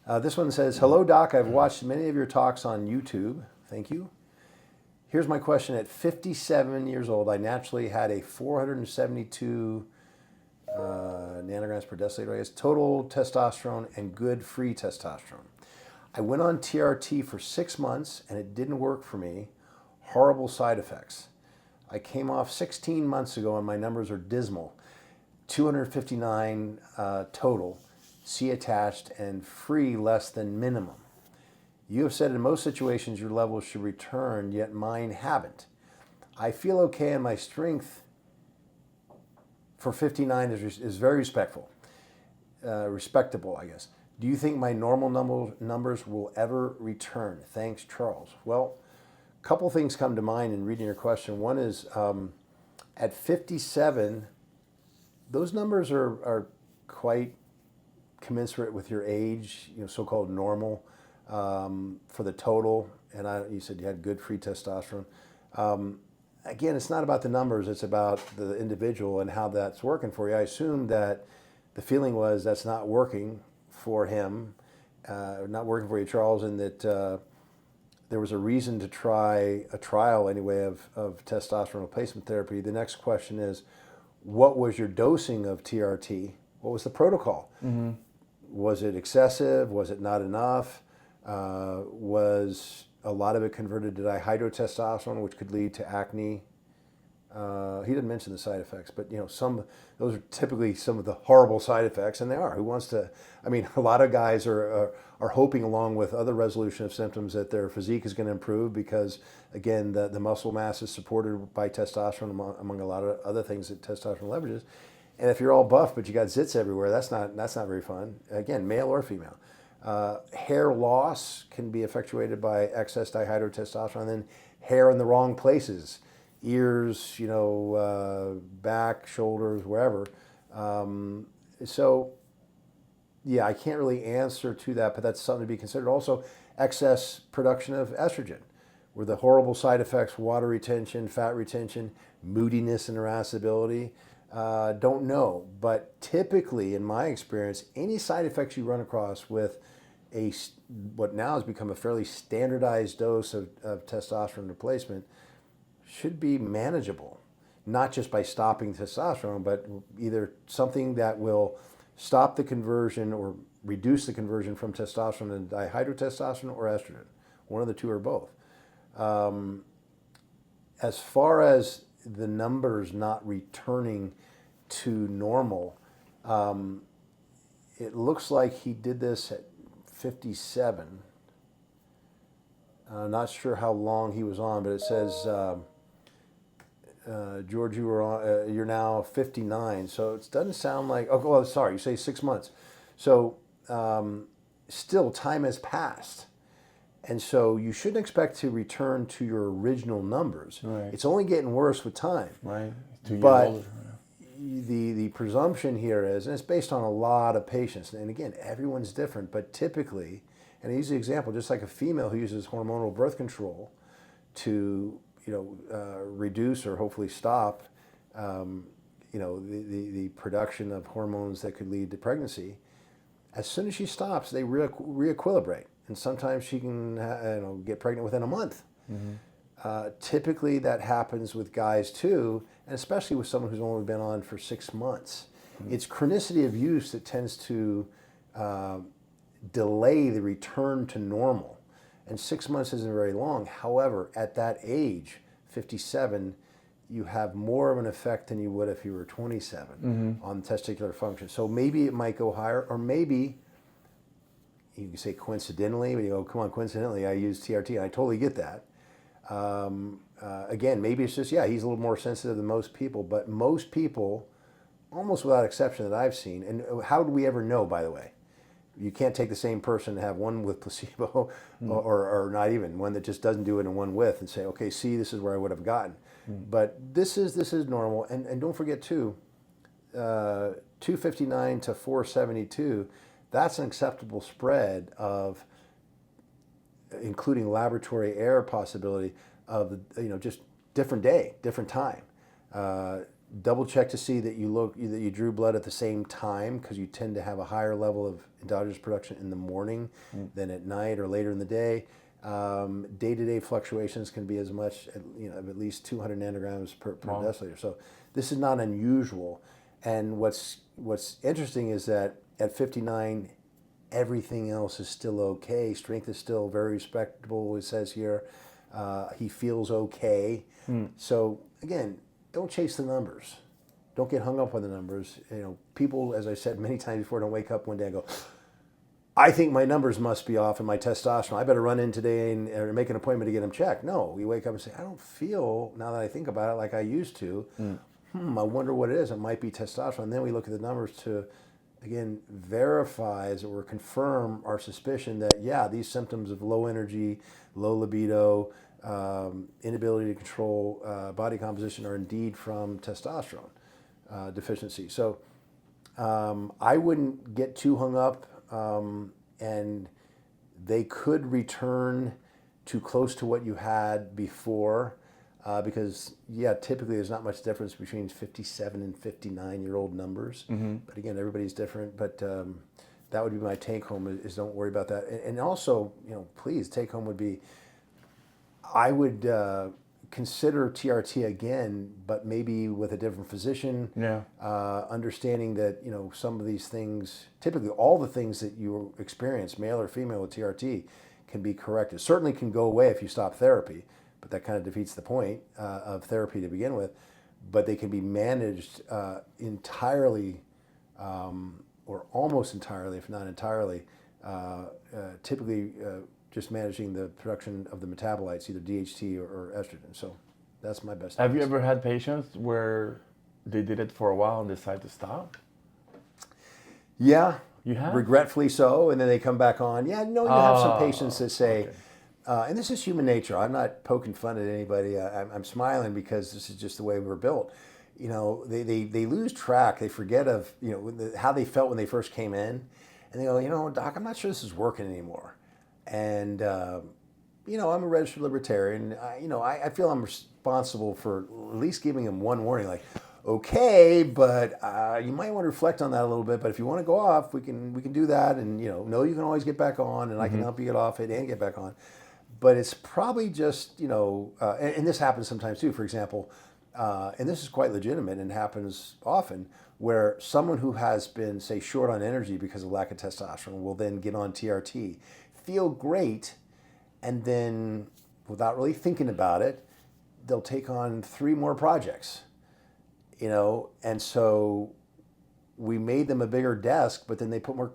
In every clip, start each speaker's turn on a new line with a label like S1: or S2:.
S1: This one says, "Hello, Doc. I've watched many of your talks on YouTube. Thank you. Here's my question. At 57 years old, I naturally had a 472 nanograms per deciliter, I guess, total testosterone and good free testosterone. I went on TRT for 6 months and it didn't work for me. Horrible side effects. I came off 16 months ago and my numbers are dismal. 259 total, C attached, and free less than minimum. You have said in most situations your levels should return, yet mine haven't. I feel okay and my strength for 59 is very respectable, I guess. Do you think my normal numbers will ever return? Thanks, Charles." Well, a couple things come to mind in reading your question. One is at 57, those numbers are quite commensurate with your age, so-called normal for the total. And you said you had good free testosterone. Again, it's not about the numbers, it's about the individual and how that's working for you. I assume that the feeling was that's not working for him, not working for you, Charles, and that there was a reason to try a trial anyway of testosterone replacement therapy. The next question is, what was your dosing of TRT? What was the protocol? Mm-hmm. Was it excessive? Was it not enough? Was a lot of it converted to dihydrotestosterone, which could lead to acne? He didn't mention the side effects, but those are typically some of the horrible side effects, and they are. Who wants to? I mean, a lot of guys are hoping, along with other resolution of symptoms, that their physique is going to improve because, again, the muscle mass is supported by testosterone, among a lot of other things that testosterone leverages. And if you're all buff but you got zits everywhere, that's not very fun. Again, male or female. Hair loss can be effectuated by excess dihydrotestosterone, and then hair in the wrong places, ears, back, shoulders, wherever. So, yeah, I can't really answer to that, but that's something to be considered. Also, excess production of estrogen, where the horrible side effects, water retention, fat retention, moodiness, and irascibility. Don't know, but typically, in my experience, any side effects you run across with what now has become a fairly standardized dose of testosterone replacement should be manageable, not just by stopping testosterone, but either something that will stop the conversion or reduce the conversion from testosterone to dihydrotestosterone or estrogen, one of the two or both. As far as the numbers not returning to normal, it looks like he did this at 57. Not sure how long he was on, but it says, George, you're now 59, so it doesn't sound like, oh, well, sorry, you say 6 months. So still time has passed. And so you shouldn't expect to return to your original numbers.
S2: Right.
S1: It's only getting worse with time.
S2: Right. 2 years
S1: but
S2: older.
S1: the presumption here is, and it's based on a lot of patients, and again, everyone's different, but typically, and I use the example, just like a female who uses hormonal birth control to reduce or hopefully stop the production of hormones that could lead to pregnancy. As soon as she stops, they reequilibrate, and sometimes she can get pregnant within a month. Mm-hmm. Typically, that happens with guys too, and especially with someone who's only been on for 6 months. Mm-hmm. It's chronicity of use that tends to delay the return to normal. And 6 months isn't very long. However, at that age, 57, you have more of an effect than you would if you were 27 on testicular function. So maybe it might go higher, or maybe you can say coincidentally, but you go, come on, coincidentally, I use TRT, and I totally get that. Again, maybe it's just, he's a little more sensitive than most people, but most people, almost without exception that I've seen, and how do we ever know, by the way? You can't take the same person and have one with placebo or not even, one that just doesn't do it and one with, and say, okay, see, this is where I would have gotten. But this is normal. And don't forget too, 259 to 472, that's an acceptable spread of, including laboratory error possibility of, just different day, different time. Double check to see that you drew blood at the same time, because you tend to have a higher level of endogenous production in the morning than at night or later in the day. Day-to-day fluctuations can be as much, at least 200 nanograms per deciliter. So this is not unusual. And what's interesting is that at 59, everything else is still okay. Strength is still very respectable. It says here he feels okay. So again, don't chase the numbers. Don't get hung up on the numbers. People, as I said many times before, don't wake up one day and go, I think my numbers must be off in my testosterone. I better run in today or make an appointment to get them checked. No, we wake up and say, I don't feel, now that I think about it, like I used to. I wonder what it is. It might be testosterone. And then we look at the numbers to, again, verify or confirm our suspicion that, yeah, these symptoms of low energy, low libido, inability to control body composition are indeed from testosterone deficiency. So I wouldn't get too hung up. And they could return to close to what you had before, because typically there's not much difference between 57 and 59-year-old numbers. But again, everybody's different. But that would be my take home: is don't worry about that. And also, please, take home would be, I would consider TRT again, but maybe with a different physician. Understanding that some of these things, typically all the things that you experience, male or female with TRT, can be corrected. Certainly can go away if you stop therapy, but that kind of defeats the point of therapy to begin with. But they can be managed entirely, or almost entirely, if not entirely, typically just managing the production of the metabolites, either DHT or estrogen. So that's my best
S2: Have
S1: advice.
S2: you ever had patients where they did it for a while and decide to stop?
S1: Yeah.
S2: You have?
S1: Regretfully so, and then they come back on. Yeah, no, you have some patients that say, and this is human nature. I'm not poking fun at anybody. I'm smiling because this is just the way we're built. They lose track. They forget of how they felt when they first came in, and they go, Doc, I'm not sure this is working anymore. And I'm a registered libertarian. I feel I'm responsible for at least giving them one warning, like, okay, but you might want to reflect on that a little bit. But if you want to go off, we can do that, and you can always get back on, and I can help you get off it and get back on. But it's probably just and this happens sometimes too. For example, and this is quite legitimate and happens often, where someone who has been, say, short on energy because of lack of testosterone will then get on TRT, feel great, and then without really thinking about it, they'll take on 3 more projects, and so we made them a bigger desk, but then they put more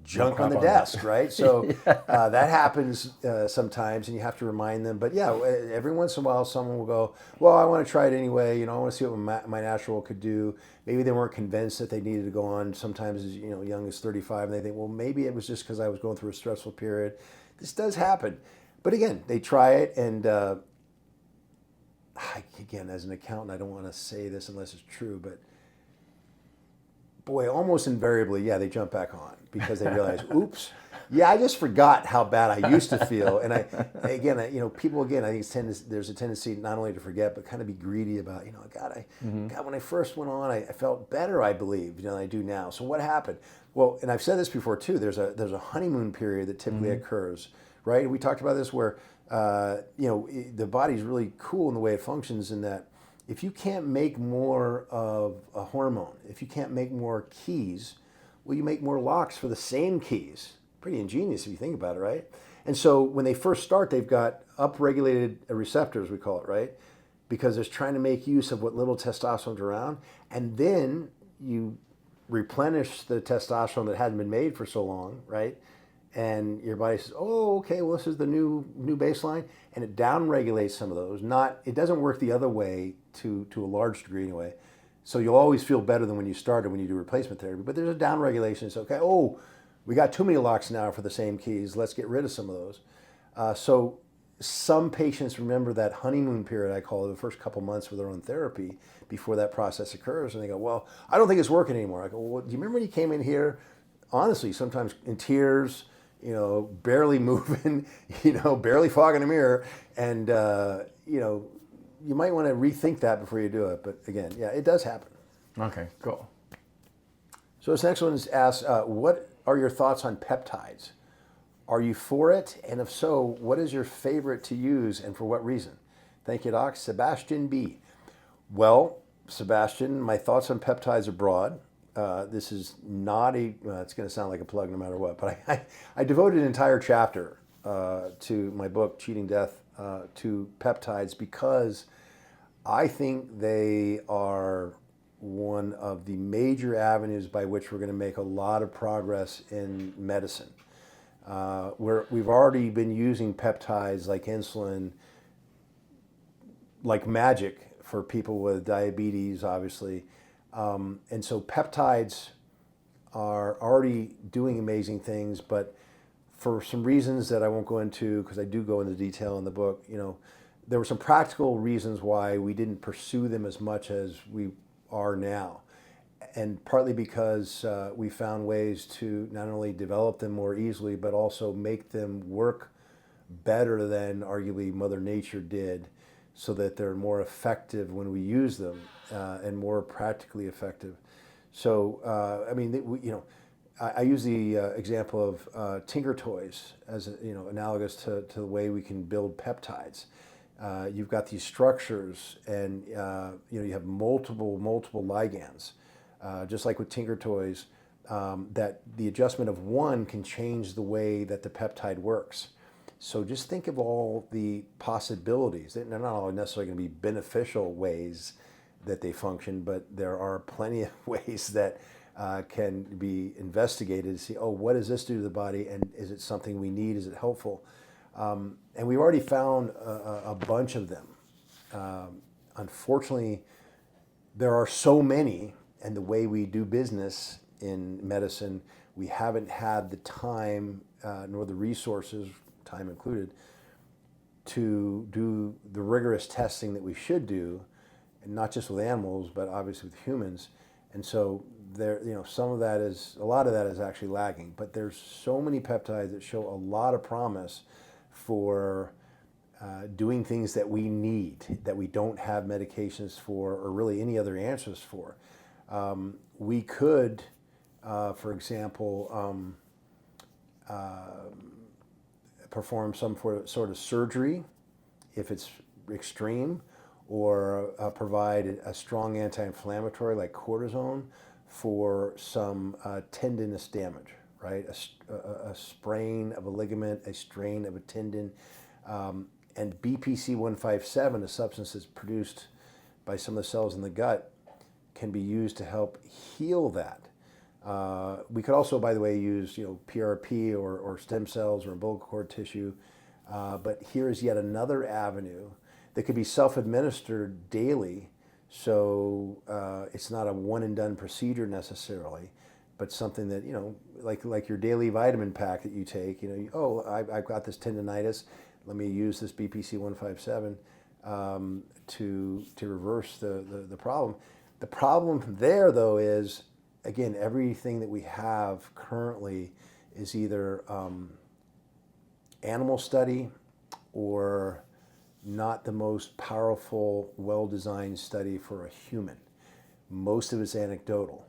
S1: junk on the desk, right? So that happens sometimes, and you have to remind them. But every once in a while, someone will go, well, I want to try it anyway. I want to see what my natural could do. Maybe they weren't convinced that they needed to go on sometimes as young as 35, and they think, well, maybe it was just because I was going through a stressful period. This does happen. But again, they try it, and again, as an accountant, I don't want to say this unless it's true, but boy, almost invariably, they jump back on because they realize, oops, I just forgot how bad I used to feel. And people, I think there's a tendency not only to forget, but kind of be greedy about, God, when I first went on, I felt better, I believe, than I do now. So what happened? Well, and I've said this before too, there's a honeymoon period that typically occurs, right? We talked about this where, the body's really cool in the way it functions, in that if you can't make more of a hormone, if you can't make more keys, well, you make more locks for the same keys. Pretty ingenious if you think about it, right? And so when they first start, they've got upregulated receptors, we call it, right? Because it's trying to make use of what little testosterone's around. And then you replenish the testosterone that hadn't been made for so long, right? And your body says, oh, okay, well, this is the new baseline. And it downregulates some of those. It doesn't work the other way to a large degree anyway. So you'll always feel better than when you started when you do replacement therapy. But there's a downregulation. It's okay, we got too many locks now for the same keys. Let's get rid of some of those. So some patients remember that honeymoon period, I call it, the first couple months with their own therapy before that process occurs. And they go, well, I don't think it's working anymore. I go, well, do you remember when you came in here, honestly, sometimes in tears, barely moving, barely fogging a mirror, and, you might want to rethink that before you do it. But again, yeah, it does happen.
S2: Okay, cool.
S1: So this next one is asked, what are your thoughts on peptides? Are you for it? And if so, what is your favorite to use and for what reason? Thank you, Doc. Sebastian B. Well, Sebastian, my thoughts on peptides are broad. This is not it's going to sound like a plug no matter what, but I devoted an entire chapter to my book, Cheating Death, to peptides because I think they are one of the major avenues by which we're going to make a lot of progress in medicine. We've already been using peptides like insulin, like magic for people with diabetes, obviously. And so peptides are already doing amazing things, but for some reasons that I won't go into, because I do go into detail in the book, there were some practical reasons why we didn't pursue them as much as we are now. And partly because we found ways to not only develop them more easily, but also make them work better than arguably Mother Nature did, so that they're more effective when we use them and more practically effective. So, I use the example of Tinker Toys as analogous to the way we can build peptides. You've got these structures, and you have multiple ligands, just like with Tinker Toys. That the adjustment of one can change the way that the peptide works. So just think of all the possibilities. They're not all necessarily going to be beneficial ways that they function, but there are plenty of ways that can be investigated to see, what does this do to the body, and is it something we need? Is it helpful? And we've already found a bunch of them. Unfortunately, there are so many, and the way we do business in medicine, we haven't had the time nor the resources, time included, to do the rigorous testing that we should do, and not just with animals, but obviously with humans. And so there, some of that is, a lot of that is actually lagging. But there's so many peptides that show a lot of promise for doing things that we need, that we don't have medications for, or really any other answers for. We could, for example, perform some sort of surgery if it's extreme, or provide a strong anti-inflammatory like cortisone for some tendinous damage, right? A sprain of a ligament, a strain of a tendon. And BPC 157, a substance that's produced by some of the cells in the gut, can be used to help heal that. We could also, by the way, use PRP or stem cells or umbilical cord tissue. But here is yet another avenue that could be self-administered daily. So it's not a one and done procedure necessarily, but something that, like your daily vitamin pack that you take, I've got this tendinitis. Let me use this BPC 157 to reverse the problem. The problem there, though, is, again, everything that we have currently is either animal study or not the most powerful, well-designed study for a human. Most of it's anecdotal.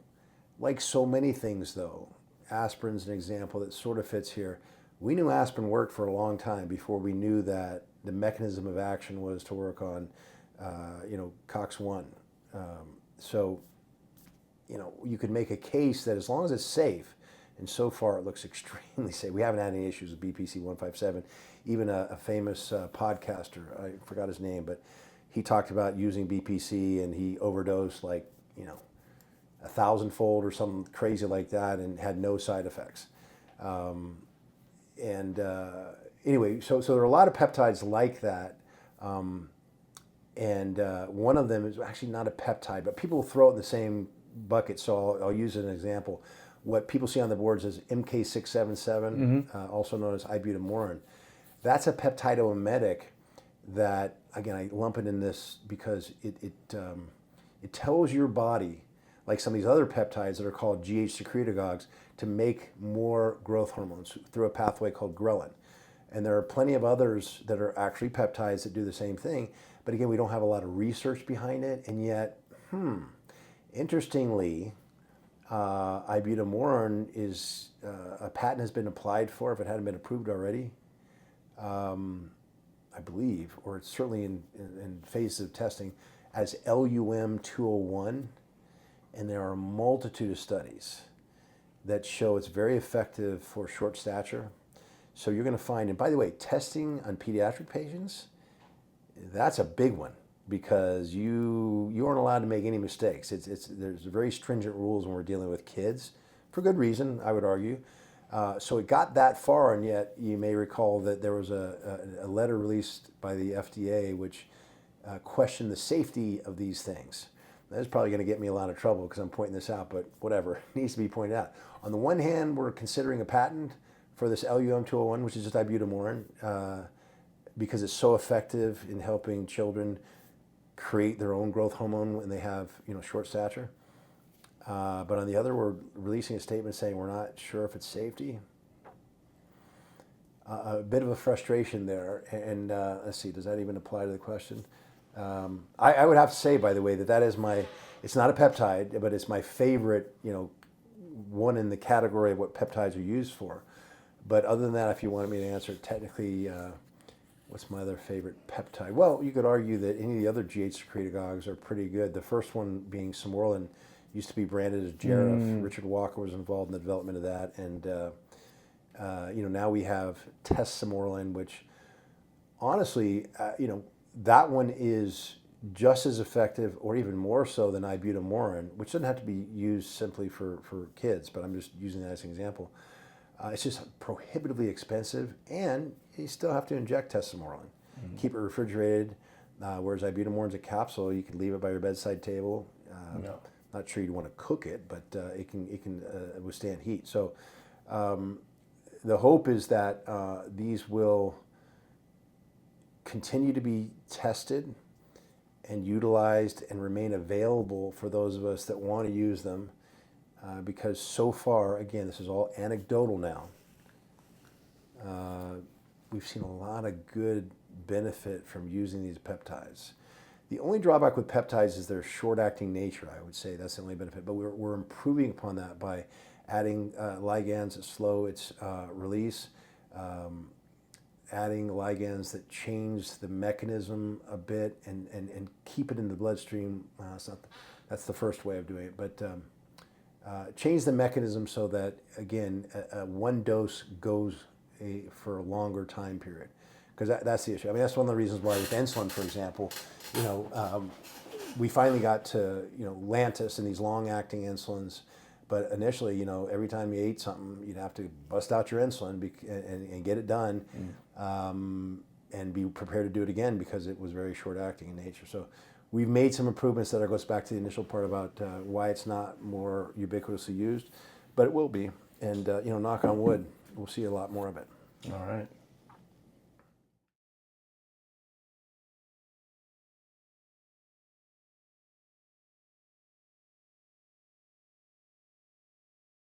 S1: Like so many things, though, aspirin's an example that sort of fits here. We knew aspirin worked for a long time before we knew that the mechanism of action was to work on, COX-1. So you could make a case that as long as it's safe, and so far it looks extremely safe. We haven't had any issues with BPC 157. Even a famous podcaster, I forgot his name, but he talked about using BPC and he overdosed 1,000-fold or something crazy like that and had no side effects. Anyway, so there are a lot of peptides like that. One of them is actually not a peptide, but people throw it in the same bucket, so I'll use an example. What people see on the boards is MK677, also known as ibutamorin. That's a peptidomimetic that, again, I lump it in this because it tells your body, like some of these other peptides that are called GH secretagogues, to make more growth hormones through a pathway called ghrelin. And there are plenty of others that are actually peptides that do the same thing. But again, we don't have a lot of research behind it. And yet, interestingly, ibutamoren is a patent has been applied for, if it hadn't been approved already, I believe, or it's certainly in phases of testing, as LUM 201. And there are a multitude of studies that show it's very effective for short stature. So you're going to find, and by the way, testing on pediatric patients, that's a big one, because you aren't allowed to make any mistakes. There's very stringent rules when we're dealing with kids, for good reason, I would argue. So it got that far, and yet you may recall that there was a letter released by the FDA which questioned the safety of these things. That's probably going to get me a lot of trouble because I'm pointing this out, but whatever, it needs to be pointed out. On the one hand, we're considering a patent for this LUM 201, which is just ibutamoren, because it's so effective in helping children create their own growth hormone when they have, short stature. But on the other, we're releasing a statement saying we're not sure if it's safety. A bit of a frustration there. And let's see, does that even apply to the question? I would have to say, by the way, that is it's not a peptide, but it's my favorite, one in the category of what peptides are used for. But other than that, if you wanted me to answer it technically, what's my other favorite peptide? Well, you could argue that any of the other GH secretagogues are pretty good. The first one being Samorlin, used to be branded as Jaref. Richard Walker was involved in the development of that. And, now we have Tesamorlin, which honestly, that one is just as effective or even more so than ibutamoren, which doesn't have to be used simply for kids, but I'm just using that as an example. It's just prohibitively expensive, and you still have to inject Tesamorlin. Keep it refrigerated, whereas ibutamoren's a capsule. You can leave it by your bedside table. Not sure you'd want to cook it, but it can withstand heat. So the hope is that these will continue to be tested and utilized and remain available for those of us that want to use them, because so far, again, this is all anecdotal now, we've seen a lot of good benefit from using these peptides. The only drawback with peptides is their short-acting nature, I would say. That's the only benefit. But we're improving upon that by adding ligands that slow its release, adding ligands that change the mechanism a bit and keep it in the bloodstream. That's the first way of doing it. But change the mechanism so that, again, one dose goes for a longer time period. Because that's the issue. I mean, that's one of the reasons why with insulin, for example, we finally got to, Lantus and these long-acting insulins. But initially, every time you ate something, you'd have to bust out your insulin and get it done, and be prepared to do it again because it was very short-acting in nature. So we've made some improvements that goes back to the initial part about why it's not more ubiquitously used, but it will be. And, knock on wood, we'll see a lot more of it.
S2: All right.